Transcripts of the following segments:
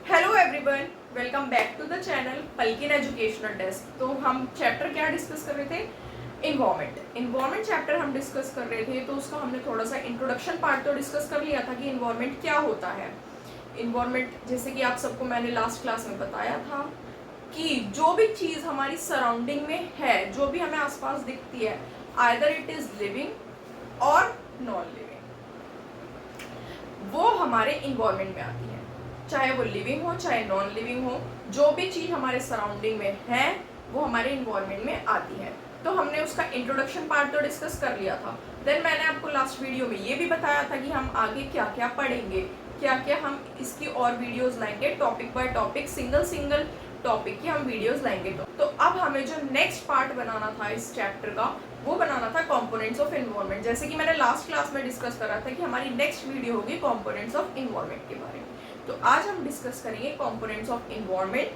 Hello everyone, welcome back to the channel Palkin educational desk. तो हम chapter क्या discuss कर रहे थे? इन्वायरमेंट चैप्टर हम डिस्कस कर रहे थे। तो उसका हमने थोड़ा सा इंट्रोडक्शन पार्ट तो डिस्कस कर लिया था कि इन्वायरमेंट क्या होता है। इन्वायरमेंट जैसे कि आप सबको मैंने लास्ट क्लास में बताया था कि जो भी चीज़ हमारी सराउंडिंग में है, जो भी हमें आसपास दिखती है, आइदर इट इज लिविंग और नॉन लिविंग, वो हमारे इन्वायरमेंट में आती है। चाहे वो लिविंग हो चाहे नॉन लिविंग हो, जो भी चीज़ हमारे सराउंडिंग में है वो हमारे इन्वायरमेंट में आती है। तो हमने उसका इंट्रोडक्शन पार्ट तो डिस्कस कर लिया था। देन मैंने आपको लास्ट वीडियो में ये भी बताया था कि हम आगे क्या क्या पढ़ेंगे, क्या क्या हम इसकी और वीडियोस लाएंगे, topic by topic, single topic की हम वीडियोस लाएंगे। तो अब हमें जो नेक्स्ट पार्ट बनाना था इस चैप्टर का, वो बनाना था कंपोनेंट्स ऑफ इन्वायरमेंट। जैसे कि मैंने लास्ट क्लास में डिस्कस करा था कि हमारी नेक्स्ट वीडियो होगी कंपोनेंट्स ऑफ इन्वायरमेंट के बारे में। तो आज हम डिस्कस करेंगे कंपोनेंट्स ऑफ इन्वायरमेंट,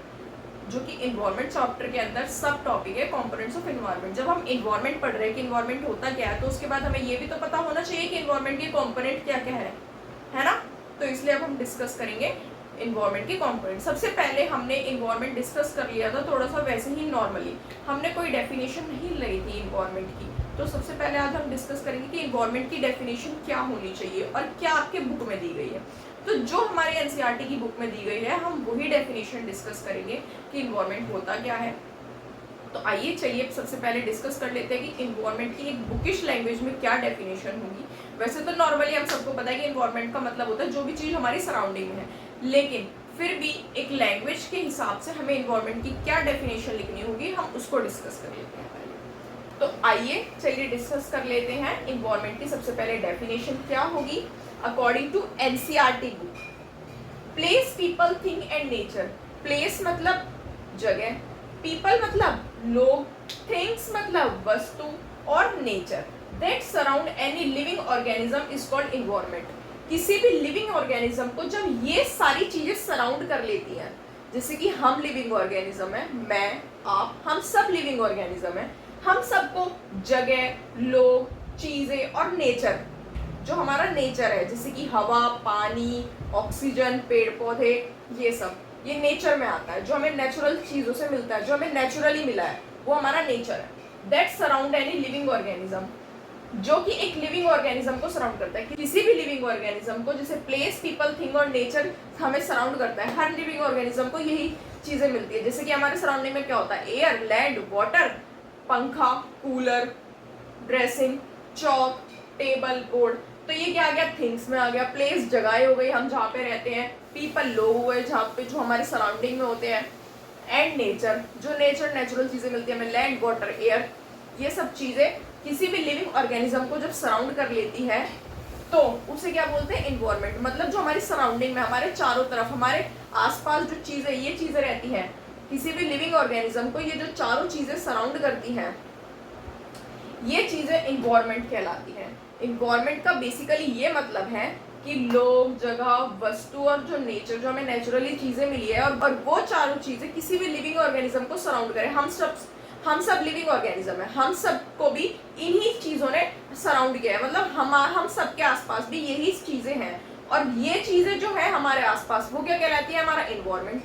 जो कि इन्वायरमेंट चैप्टर के अंदर सब टॉपिक है कंपोनेंट्स ऑफ इन्वायरमेंट। जब हम इन्वायरमेंट पढ़ रहे हैं कि इन्वायरमेंट होता क्या है, तो उसके बाद हमें ये भी तो पता होना चाहिए कि इन्वायरमेंट के कंपोनेंट क्या क्या है ना। तो इसलिए अब हम डिस्कस करेंगे इन्वायरमेंट के कंपोनेंट। सबसे पहले हमने इन्वायरमेंट डिस्कस कर लिया था थोड़ा सा वैसे ही नॉर्मली, हमने कोई डेफिनेशन नहीं ली थी इन्वायरमेंट की। तो सबसे पहले आज हम डिस्कस करेंगे कि इन्वायरमेंट की डेफिनेशन क्या होनी चाहिए और क्या आपके बुक में दी गई है। तो जो हमारे एनसीईआरटी की बुक में दी गई है, हम वही डेफिनेशन डिस्कस करेंगे कि इन्वायरमेंट होता क्या है। तो आइए चलिए सबसे पहले डिस्कस कर लेते हैं कि इन्वायरमेंट की एक बुकिश लैंग्वेज में क्या डेफिनेशन होगी। वैसे तो नॉर्मली हम सबको पता है कि इन्वायरमेंट का मतलब होता है जो भी चीज़ हमारी सराउंडिंग में है, लेकिन फिर भी एक लैंग्वेज के हिसाब से हमें इन्वायरमेंट की क्या डेफिनेशन लिखनी होगी, हम उसको डिस्कस कर लेते हैं। तो आइए चलिए डिस्कस कर लेते हैं इन्वायरमेंट की सबसे पहले डेफिनेशन क्या होगी according to NCERT book. Place, people, thing and nature. Place मतलब जगह, पीपल मतलब लोग, थिंग्स मतलब वस्तु, और nature that surround any living organism is called environment. किसी भी लिविंग ऑर्गेनिज्म को जब ये सारी चीजें सराउंड कर लेती हैं, जैसे कि हम लिविंग ऑर्गेनिज्म है, मैं, आप, हम सब लिविंग ऑर्गेनिज्म है, हम सबको जगह, लोग, चीजें और नेचर, जो हमारा नेचर है जैसे कि हवा, पानी, ऑक्सीजन, पेड़ पौधे, ये सब ये नेचर में आता है। जो हमें नेचुरल चीजों से मिलता है, जो हमें नेचुरली मिला है, वो हमारा नेचर है। That surround any living organism, जो कि एक लिविंग ऑर्गेनिज्म को सराउंड करता है। किसी भी लिविंग ऑर्गेनिज्म को, जैसे प्लेस, पीपल, थिंग और नेचर हमें सराउंड करता है। हर लिविंग ऑर्गेनिज्म को यही चीजें मिलती है। जैसे कि हमारे सराउंडिंग में क्या होता है? एयर, लैंड, वाटर, पंखा, कूलर, ड्रेसिंग, चौक, टेबल, बोर्ड। तो ये क्या आ गया? थिंग्स में आ गया। प्लेस जगह हो गई, हम जहाँ पे रहते हैं। पीपल लोग हुए जहाँ पे, जो हमारे सराउंडिंग में होते हैं। एंड नेचर, जो नेचुरल चीजें मिलती है हमें, लैंड, वाटर, एयर, ये सब चीजें किसी भी लिविंग ऑर्गेनिज्म को जब सराउंड कर लेती है तो उसे क्या बोलते हैं? इन्वायरमेंट। मतलब जो हमारी सराउंडिंग में, हमारे चारों तरफ, हमारे आसपास जो चीजें, ये चीजें रहती हैं, किसी भी लिविंग ऑर्गेनिज्म को ये जो चारों चीजें सराउंड करती हैं, ये चीजें इन्वायरमेंट कहलाती हैं। इन्वायरमेंट का बेसिकली ये मतलब है कि लोग, जगह, वस्तु और जो नेचर, जो हमें नेचुरली चीजें मिली है, और वो चारों चीजें किसी भी लिविंग ऑर्गेनिज्म को सराउंड करें। हम सब लिविंग ऑर्गेनिज्म है, हम सबको भी इन्हीं चीजों ने सराउंड किया है। मतलब हम सबके आसपास भी यही चीजें हैं, और ये चीजें जो है हमारे आसपास, वो क्या कहलाती है? हमारा इन्वायरमेंट।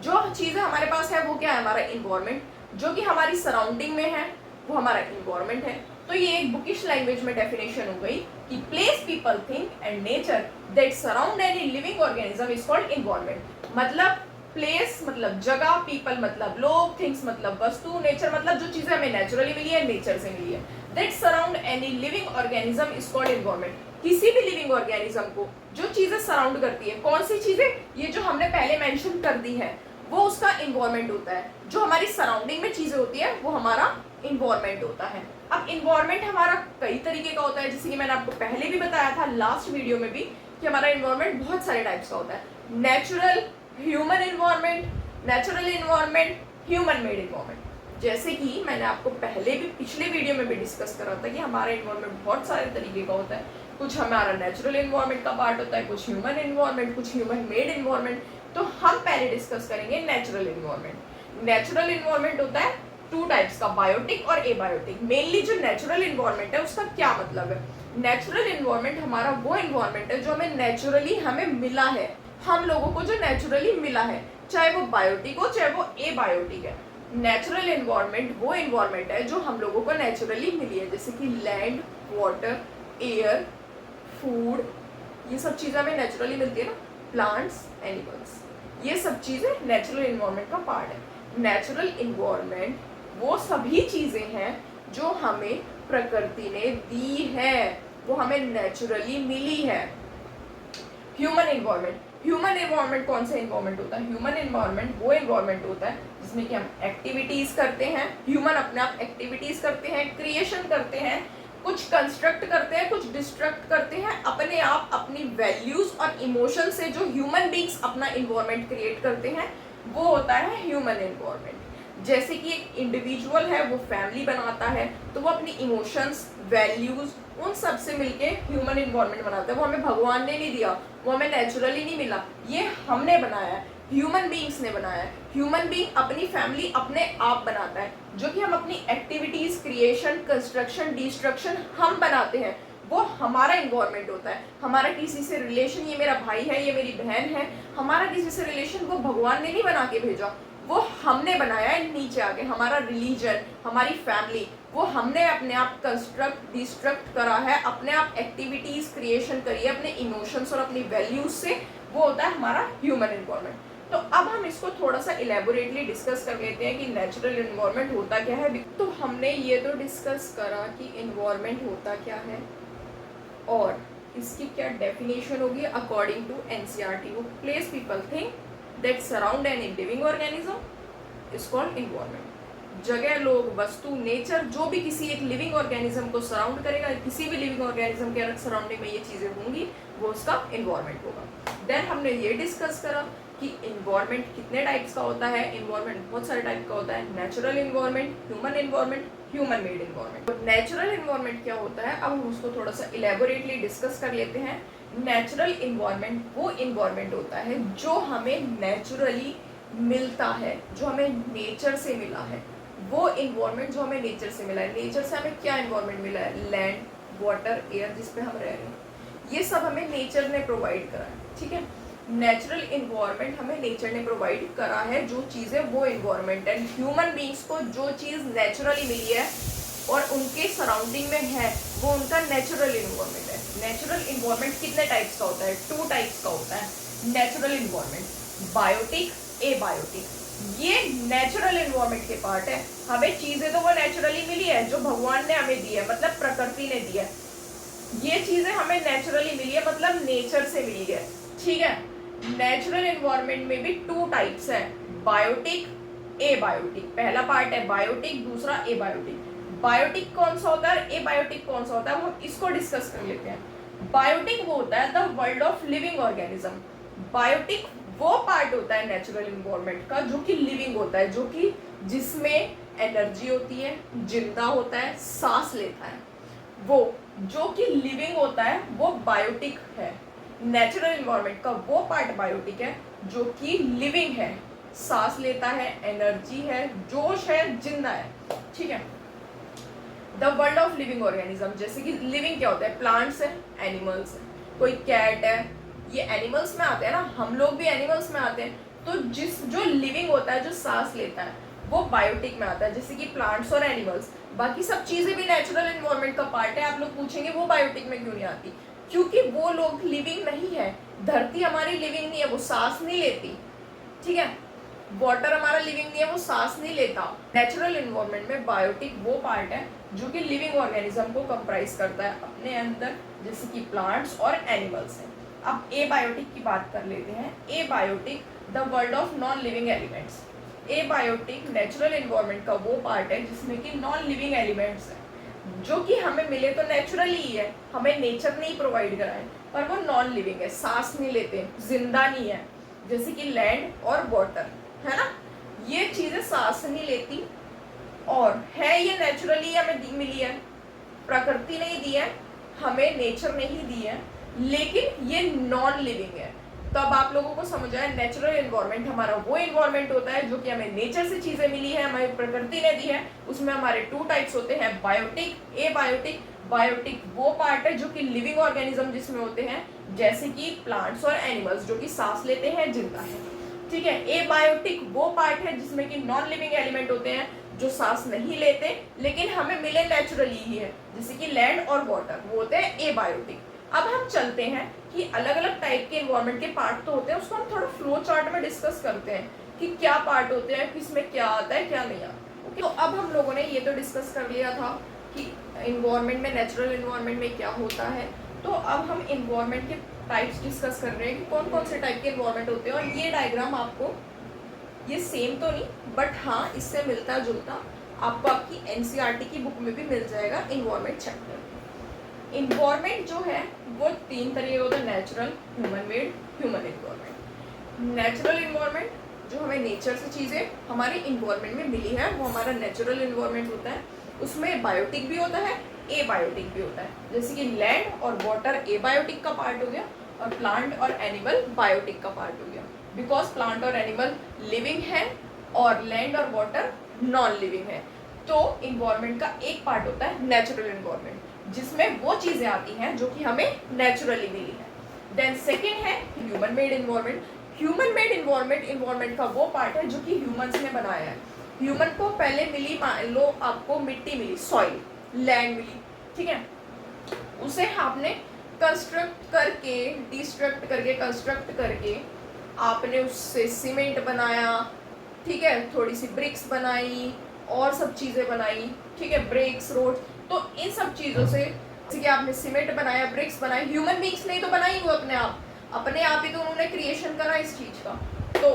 जो चीजें हमारे पास है वो क्या है? हमारा इन्वायरमेंट। जो कि हमारी सराउंडिंग में है वो हमारा इन्वायरमेंट है। तो ये एक बुकिश लैंग्वेज में डेफिनेशन हो गई कि place, people, thing and nature that surround any living organism is called environment. मतलब प्लेस मतलब जगह, पीपल मतलब लोग, थिंग्स मतलब वस्तु, नेचर मतलब जो चीजें हमें नेचुरली मिली है, नेचर से मिली है। That surround any living organism is called environment. किसी भी लिविंग ऑर्गेनिज्म को जो चीजें सराउंड करती है, कौन सी चीजें? ये जो हमने पहले मेंशन कर दी है, वो उसका इन्वायरमेंट होता है। जो हमारी सराउंडिंग में चीजें होती है वो हमारा इन्वायरमेंट होता है। अब इन्वायरमेंट हमारा कई तरीके का होता है, जैसे कि मैंने आपको पहले भी बताया था लास्ट वीडियो में भी, कि हमारा इन्वायरमेंट बहुत सारे टाइप्स का होता है। Natural, human environment, natural environment, human made environment. जैसे कि मैंने आपको पहले भी, पिछले वीडियो में भी डिस्कस करा था कि हमारा इन्वायरमेंट बहुत सारे तरीके का होता है। कुछ हमारा नेचुरल इन्वायरमेंट का पार्ट होता है, कुछ ह्यूमन इन्वायरमेंट, कुछ ह्यूमन मेड इन्वायरमेंट। तो हम पहले डिस्कस करेंगे नेचुरल इन्वायरमेंट। नेचुरल इन्वायरमेंट होता है टू टाइप्स का, बायोटिक और एबायोटिक। मेनली जो नेचुरल इन्वायरमेंट है उसका क्या मतलब है? नेचुरल इन्वायरमेंट हमारा वो इन्वायरमेंट है जो हमें नेचुरली हमें मिला है, हम लोगों को जो नेचुरली मिला है, चाहे वो बायोटिक हो चाहे वो एबायोटिक है। नेचुरल एनवायरनमेंट वो एनवायरनमेंट है जो हम लोगों को नेचुरली मिली है, जैसे कि लैंड, वाटर, एयर, फूड, ये सब चीज़ें हमें नेचुरली मिलती है ना, प्लांट्स, एनिमल्स, ये सब चीज़ें नेचुरल एनवायरनमेंट का पार्ट है। नेचुरल एनवायरनमेंट वो सभी चीज़ें हैं जो हमें प्रकृति ने दी है, वो हमें नेचुरली मिली है। ह्यूमन एनवायरनमेंट, ह्यूमन एनवायरनमेंट कौन सा एनवायरनमेंट होता है? ह्यूमन एनवायरनमेंट वो एनवायरनमेंट होता है जिसमें कि हम एक्टिविटीज करते हैं, ह्यूमन अपने आप एक्टिविटीज करते हैं, क्रिएशन करते हैं, कुछ कंस्ट्रक्ट करते हैं, कुछ डिस्ट्रक्ट करते हैं, अपने आप अपनी वैल्यूज और इमोशन से जो ह्यूमन बींग्स अपना एनवायरनमेंट क्रिएट करते हैं वो होता है ह्यूमन एनवायरनमेंट। जैसे कि एक इंडिविजुअल है वो फैमिली बनाता है तो वो अपनी इमोशंस, वैल्यूज, उन सब से मिलके ह्यूमन एनवायरनमेंट बनाता है। वो हमें भगवान ने नहीं दिया, वो हमें नेचुरली नहीं मिला, ये हमने बनाया है, ह्यूमन बींग्स ने बनाया है। ह्यूमन बींग अपनी फैमिली अपने आप बनाता है, जो कि हम अपनी एक्टिविटीज, क्रिएशन, कंस्ट्रक्शन, डिस्ट्रक्शन हम बनाते हैं, वो हमारा इन्वायरमेंट होता है। हमारा किसी से रिलेशन, ये मेरा भाई है, ये मेरी बहन है, हमारा किसी से रिलेशन वो भगवान ने नहीं बना के भेजा, वो हमने बनाया है नीचे आके। हमारा रिलीजन, हमारी फैमिली, वो हमने अपने आप कंस्ट्रक्ट, डिस्ट्रक्ट करा है, अपने आप एक्टिविटीज क्रिएशन करी है अपने इमोशंस और अपनी वैल्यूज से, वो होता है हमारा ह्यूमन एनवायरनमेंट। तो अब हम इसको थोड़ा सा इलेबोरेटली डिस्कस कर लेते हैं कि नेचुरल एनवायरनमेंट होता क्या है। तो हमने ये तो डिस्कस करा कि एनवायरनमेंट होता क्या है और इसकी क्या डेफिनेशन होगी according to NCERT book. Place people think that surround any living organism is called environment. जगह, लोग, वस्तु, नेचर, जो भी किसी एक लिविंग ऑर्गेनिज्म को सराउंड करेगा, किसी भी लिविंग ऑर्गेनिज्म के सराउंडिंग में ये चीज़ें होंगी, वो उसका एनवायरनमेंट होगा। देन हमने ये डिस्कस करा कि एनवायरनमेंट कितने टाइप्स का होता है। एनवायरनमेंट बहुत सारे टाइप का होता है, natural environment, human environment, human made environment. Natural environment क्या होता है, अब हम उसको थोड़ा सा इलेबोरेटली डिस्कस कर लेते हैं। नेचुरल एनवायरनमेंट वो एनवायरनमेंट होता है जो हमें नेचुरली मिलता है, जो हमें नेचर से मिला है। वो एनवायरनमेंट जो हमें नेचर से मिला है। नेचर से हमें क्या एनवायरनमेंट मिला है? लैंड, वाटर, एयर, जिस पे हम रह रहे हैं, ये सब हमें नेचर ने प्रोवाइड करा है। ठीक है, नेचुरल एनवायरनमेंट हमें नेचर ने प्रोवाइड करा है, जो चीज़ें वो एनवायरनमेंट है। ह्यूमन बींग्स को जो चीज़ नेचुरली मिली है और उनके सराउंडिंग में है, वो उनका नेचुरल एनवायरनमेंट है। नेचुरल एनवायरनमेंट कितने टाइप्स का होता है? 2 टाइप्स का होता है नेचुरल एनवायरनमेंट, बायोटिक, एबायोटिक। ये नेचुरल एनवायरनमेंट के पार्ट है। हमें चीज़ें तो वो नेचुरली मिली है जो भगवान ने हमें दी है, मतलब प्रकृति ने दी है। ये चीज़ें हमें नेचुरली मिली है, मतलब नेचर से मिली है। ठीक है, नेचुरल एनवायरनमेंट में भी 2 टाइप्स है, बायोटिक, एबायोटिक। पहला पार्ट है बायोटिक, दूसरा एबायोटिक। बायोटिक कौन सा होता है, एबायोटिक कौन सा होता है, हम इसको डिस्कस कर लेते हैं। बायोटिक वो होता है the world of living organism. Biotic वो पार्ट होता है नेचुरल एनवायरनमेंट का जो कि लिविंग होता है, जो कि जिसमें एनर्जी होती है, जिंदा होता है, सांस लेता है, वो जो कि लिविंग होता है वो बायोटिक है। नेचुरल एनवायरनमेंट का वो पार्ट बायोटिक है जो कि लिविंग है, सांस लेता है, एनर्जी है, जोश है, जिंदा है। ठीक है, the world of living organism, जैसे कि लिविंग क्या होता है? प्लांट्स है, एनिमल्स है, कोई कैट है, ये एनिमल्स में आते हैं ना, हम लोग भी एनिमल्स में आते हैं। तो जो लिविंग होता है, जो सांस लेता है, वो बायोटिक में आता है, जैसे कि प्लांट्स और एनिमल्स। बाकी सब चीज़ें भी नेचुरल एनवायरनमेंट का पार्ट है। आप लोग पूछेंगे वो बायोटिक में क्यों नहीं आती? क्योंकि वो लोग लिविंग नहीं है। धरती हमारी लिविंग नहीं है, वो सांस नहीं लेती। ठीक है, वाटर हमारा लिविंग नहीं है, वो सांस नहीं लेता। नेचुरल एनवायरनमेंट में बायोटिक वो पार्ट है जो कि लिविंग ऑर्गेनिज्म को कंप्राइज करता है अपने अंदर, जैसे कि प्लांट्स और एनिमल्स हैं। अब एबायोटिक की बात कर लेते हैं। Abiotic the world of non living elements. Abiotic natural environment का वो पार्ट है जिसमें कि नॉन लिविंग एलिमेंट्स हैं, जो कि हमें मिले तो नेचुरली ही है, हमें नेचर ने ही प्रोवाइड करा है, पर वो नॉन लिविंग है, सांस नहीं लेते, जिंदा नहीं है, जैसे कि लैंड और वाटर, है ना। ये चीज़ें सांस नहीं लेती और है ये नेचुरली हमें मिली है, प्रकृति ने ही दी है, हमें नेचर ने ही दी है, लेकिन ये नॉन लिविंग है। तो अब आप लोगों को समझ आया, नेचुरल एनवायरनमेंट हमारा वो एनवायरनमेंट होता है जो कि हमें नेचर से चीज़ें मिली है, हमारी प्रकृति ने दी है। उसमें हमारे 2 टाइप्स होते हैं, बायोटिक, एबायोटिक। बायोटिक वो पार्ट है जो कि लिविंग ऑर्गेनिज्म जिसमें होते हैं, जैसे कि प्लांट्स और एनिमल्स, जो कि सांस लेते हैं, जिंदा है। ठीक है। एबायोटिक वो पार्ट है जिसमें कि नॉन लिविंग एलिमेंट होते हैं जो सांस नहीं लेते लेकिन हमें मिले नेचुरली ही है, जैसे कि लैंड और वाटर, वो होते हैं एबायोटिक। अब हम चलते हैं कि अलग अलग टाइप के इन्वायरमेंट के पार्ट तो होते हैं, उसको हम थोड़ा फ्लो चार्ट में डिस्कस करते हैं कि क्या पार्ट होते हैं, किसमें क्या आता है क्या नहीं आता। ओके, तो अब हम लोगों ने ये तो डिस्कस कर लिया था कि इन्वायरमेंट में, नेचुरल इन्वायरमेंट में क्या होता है। तो अब हम इन्वायरमेंट के टाइप्स डिस्कस कर रहे हैं कि कौन कौन से टाइप के इन्वायरमेंट होते हैं। और ये डायग्राम आपको, ये सेम तो नहीं बट हाँ इससे मिलता जुलता आपको आपकी एनसीईआरटी की बुक में भी मिल जाएगा इन्वायरमेंट चैप्टर। इन्वायरमेंट जो है वो 3 तरीके होता है, natural, human made, human environment. Natural environment जो हमें नेचर से चीज़ें हमारे इन्वायरमेंट में मिली है वो हमारा नेचुरल इन्वायरमेंट होता है। उसमें बायोटिक भी होता है, एबायोटिक भी होता है, जैसे कि लैंड और वाटर एबायोटिक का पार्ट हो गया और प्लांट और एनिमल बायोटिक का पार्ट हो गया। बिकॉज प्लांट और एनिमल लिविंग है और लैंड और वाटर नॉन लिविंग है। तो इन्वायरमेंट का एक पार्ट होता है नेचुरल इन्वायरमेंट जिसमें वो चीज़ें आती हैं जो कि हमें नेचुरली मिली है। देन सेकेंड है human made environment. Human made environment का वो पार्ट है जो कि ह्यूमंस ने बनाया है। ह्यूमन को पहले मिली, मान लो आपको मिट्टी मिली, सॉइल, लैंड मिली, ठीक है, उसे आपने कंस्ट्रक्ट करके, डिस्ट्रक्ट करके, कंस्ट्रक्ट करके आपने उससे सीमेंट बनाया, ठीक है, थोड़ी सी ब्रिक्स बनाई और सब चीज़ें बनाई, ठीक है, ब्रिक्स, रोड। तो इन सब चीज़ों से, जैसे कि आपने सीमेंट बनाया, ब्रिक्स बनाई, ह्यूमन बींग्स नहीं तो बनाई वो अपने आप ही तो उन्होंने क्रिएशन करा इस चीज़ का। तो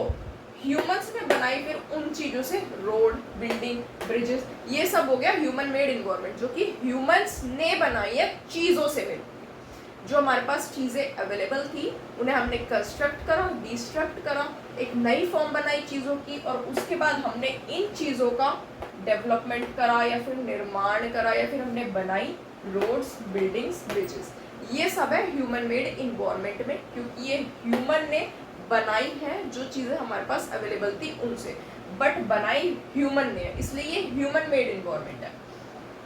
ह्यूमंस ने बनाई फिर उन चीज़ों से रोड, बिल्डिंग, ब्रिजेस, ये सब हो गया ह्यूमन मेड इन्वायरमेंट जो कि ह्यूमंस ने बनाई है चीज़ों से मिली। जो हमारे पास चीज़ें अवेलेबल थी उन्हें हमने कंस्ट्रक्ट करा, डिस्ट्रक्ट करा, एक नई फॉर्म बनाई चीज़ों की और उसके बाद हमने इन चीज़ों का डेवलपमेंट करा या फिर निर्माण करा या फिर हमने बनाई रोड्स, बिल्डिंग्स, ब्रिजेस। ये सब है ह्यूमन मेड इन्वायरमेंट में, क्योंकि ये ह्यूमन ने बनाई है जो चीज़ें हमारे पास अवेलेबल थी उनसे, बट बनाई ह्यूमन ने है, इसलिए ये ह्यूमन मेड इन्वायरमेंट है।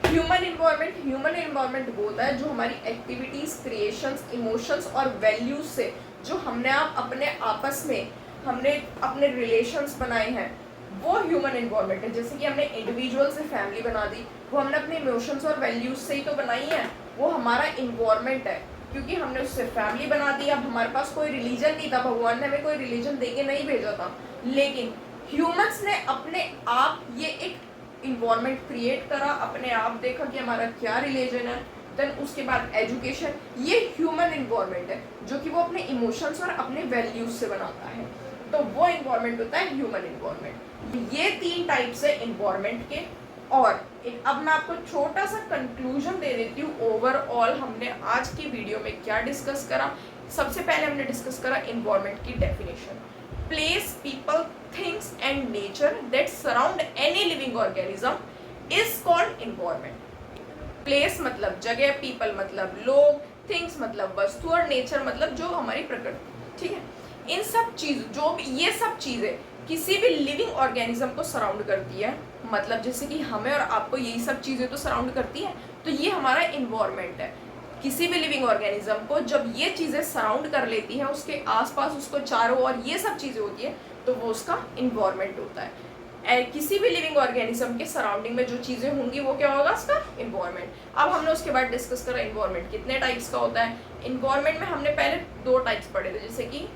ह्यूमन इन्वायरमेंट वो होता है जो हमारी एक्टिविटीज़, क्रिएशंस, इमोशंस और वैल्यूज से जो हमने अपने आपस में हमने अपने रिलेशंस बनाए हैं वो ह्यूमन इन्वायरमेंट है। जैसे कि हमने इंडिविजुअल से फैमिली बना दी, वो हमने अपने इमोशंस और वैल्यूज से ही तो बनाई है, वो हमारा इन्वायरमेंट है, क्योंकि हमने उससे फैमिली बना दी। अब हमारे पास कोई रिलीजन नहीं था, भगवान ने हमें कोई रिलीजन देके नहीं भेजा था, लेकिन ह्यूमंस ने अपने आप ये एक इन्वायरमेंट क्रिएट करा, अपने आप देखा कि हमारा क्या रिलीजन है, देन उसके बाद एजुकेशन, ये ह्यूमन इन्वायरमेंट है जो कि वो अपने इमोशंस और अपने वैल्यूज से बनाता है। तो वो इन्वायरमेंट होता है ह्यूमन इन्वायरमेंट। ये 3 टाइप्स है इन्वायरमेंट के। और अब मैं आपको छोटा सा कंक्लूजन दे देती हूँ ओवरऑल हमने आज की वीडियो में क्या डिस्कस करा। सबसे पहले हमने डिस्कस करा इन्वायरमेंट की definition. Place, people, things and nature that surround any living organism is called environment. Place मतलब जगह, पीपल मतलब लोग, थिंग्स मतलब वस्तु और नेचर मतलब जो हमारी प्रकृति, ठीक है। इन सब चीज, जो भी ये सब चीजें किसी भी लिविंग ऑर्गेनिज्म को सराउंड करती है, मतलब जैसे कि हमें और आपको यही सब चीजें तो सराउंड करती है, तो ये हमारा इन्वायरमेंट है। किसी भी लिविंग ऑर्गेनिज्म को जब ये चीजें सराउंड कर लेती हैं, उसके आसपास उसको चारों ओर ये सब चीजें होती है, तो वो उसका इन्वायरमेंट होता है। किसी भी लिविंग ऑर्गेनिज्म के सराउंडिंग में जो चीज़ें होंगी वो क्या होगा, उसका इन्वायरमेंट। अब हमने उसके बाद डिस्कस करा इन्वायरमेंट कितने टाइप्स का होता है। इन्वायरमेंट में हमने पहले 2 टाइप्स पढ़े थे, जैसे कि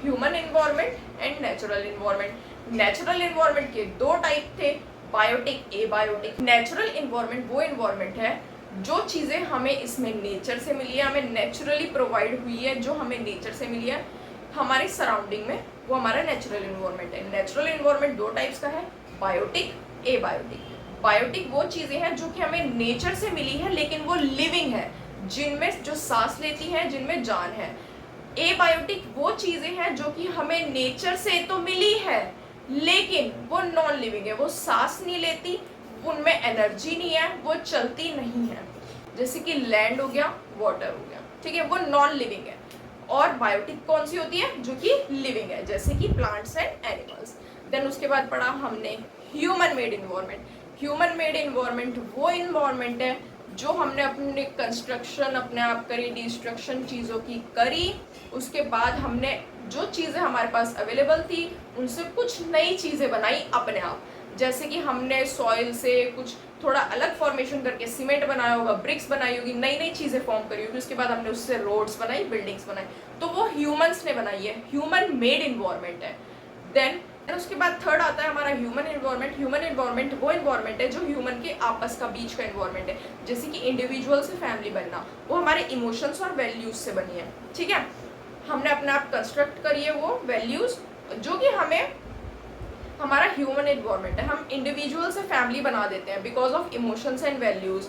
human environment and natural environment. Natural environment के 2 टाइप थे, बायोटिक, एबायोटिक। नेचुरल इन्वायरमेंट वो इन्वायरमेंट है जो चीज़ें हमें इसमें नेचर से मिली है, हमें नेचुरली प्रोवाइड हुई है, जो हमें नेचर से मिली है हमारी सराउंडिंग में, वो हमारा नेचुरल इन्वायरमेंट है। नेचुरल इन्वायरमेंट 2 टाइप्स का है, बायोटिक, एबायोटिक। बायोटिक वो चीज़ें हैं जो कि हमें नेचर से मिली है लेकिन वो लिविंग है, जिनमें जो सांस लेती हैं, जिनमें जान है। एबायोटिक वो चीज़ें हैं जो कि हमें नेचर से तो मिली है लेकिन वो नॉन लिविंग है, वो सांस नहीं लेती, उनमें एनर्जी नहीं है, वो चलती नहीं है, जैसे कि लैंड हो गया, वाटर हो गया, ठीक है, वो नॉन लिविंग है। और बायोटिक कौन सी होती है, जो कि लिविंग है, जैसे कि प्लांट्स एंड एनिमल्स। देन उसके बाद पढ़ा हमने human made environment. Human made environment वो इन्वायरमेंट है जो हमने अपने कंस्ट्रक्शन अपने आप करी, डिस्ट्रक्शन चीज़ों की करी, उसके बाद हमने जो चीज़ें हमारे पास अवेलेबल थी उनसे कुछ नई चीज़ें बनाई अपने आप। जैसे कि हमने सॉइल से कुछ थोड़ा अलग फॉर्मेशन करके सीमेंट बनाया होगा, ब्रिक्स बनाई होगी, नई नई चीज़ें फॉर्म करी होगी, उसके बाद हमने उससे रोड्स बनाई, बिल्डिंग्स बनाई, तो वो ह्यूमंस ने बनाई है, ह्यूमन मेड इन्वायरमेंट है। देन उसके बाद थर्ड आता है हमारा ह्यूमन इन्वायरमेंट। ह्यूमन इन्वायरमेंट वो इन्वायरमेंट है जो ह्यूमन के आपस का बीच का इन्वायरमेंट है, जैसे कि इंडिविजुअल से फैमिली बनना, वो हमारे इमोशंस और वैल्यूज से बनी है। ठीक है, हमने अपने आप कंस्ट्रक्ट करी है वो वैल्यूज जो कि हमें हमारा ह्यूमन इन्वायरमेंट है। हम इंडिविजुअल से फैमिली बना देते हैं because of emotions and values.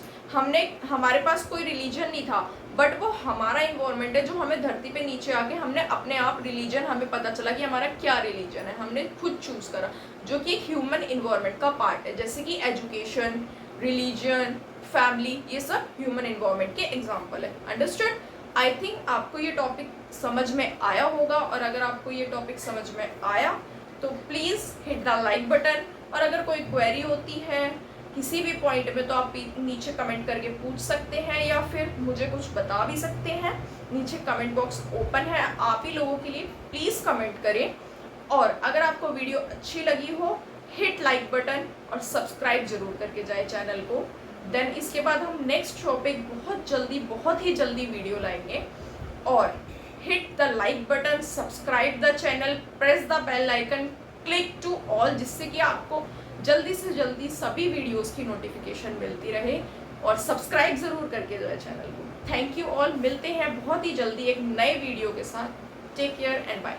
हमारे पास कोई रिलीजन नहीं था, बट वो हमारा इन्वायरमेंट है जो हमें धरती पे नीचे आके हमने अपने आप रिलीजन, हमें पता चला कि हमारा क्या रिलीजन है, हमने खुद चूज करा, जो कि एक ह्यूमन इन्वायरमेंट का पार्ट है। जैसे कि एजुकेशन, रिलीजन, फैमिली, ये सब ह्यूमन इन्वायरमेंट के एग्जाम्पल है। अंडरस्टूड? आई थिंक आपको ये टॉपिक समझ में आया होगा, और अगर आपको ये टॉपिक समझ में आया तो please hit the like button. और अगर कोई क्वेरी होती है किसी भी पॉइंट में तो आप नीचे कमेंट करके पूछ सकते हैं, या फिर मुझे कुछ बता भी सकते हैं। नीचे कमेंट बॉक्स ओपन है आप ही लोगों के लिए, प्लीज़ कमेंट करें। और अगर आपको वीडियो अच्छी लगी हो, हिट लाइक बटन और सब्सक्राइब जरूर करके जाए चैनल को। देन इसके बाद हम नेक्स्ट टॉपिक बहुत ही जल्दी वीडियो लाएंगे। और hit the like button, subscribe the channel, press the bell icon, click to all, जिससे कि आपको जल्दी से जल्दी सभी वीडियोस की नोटिफिकेशन मिलती रहे। और सब्सक्राइब ज़रूर करके जो है चैनल को। थैंक यू ऑल, मिलते हैं बहुत ही जल्दी एक नए वीडियो के साथ। Take care and bye.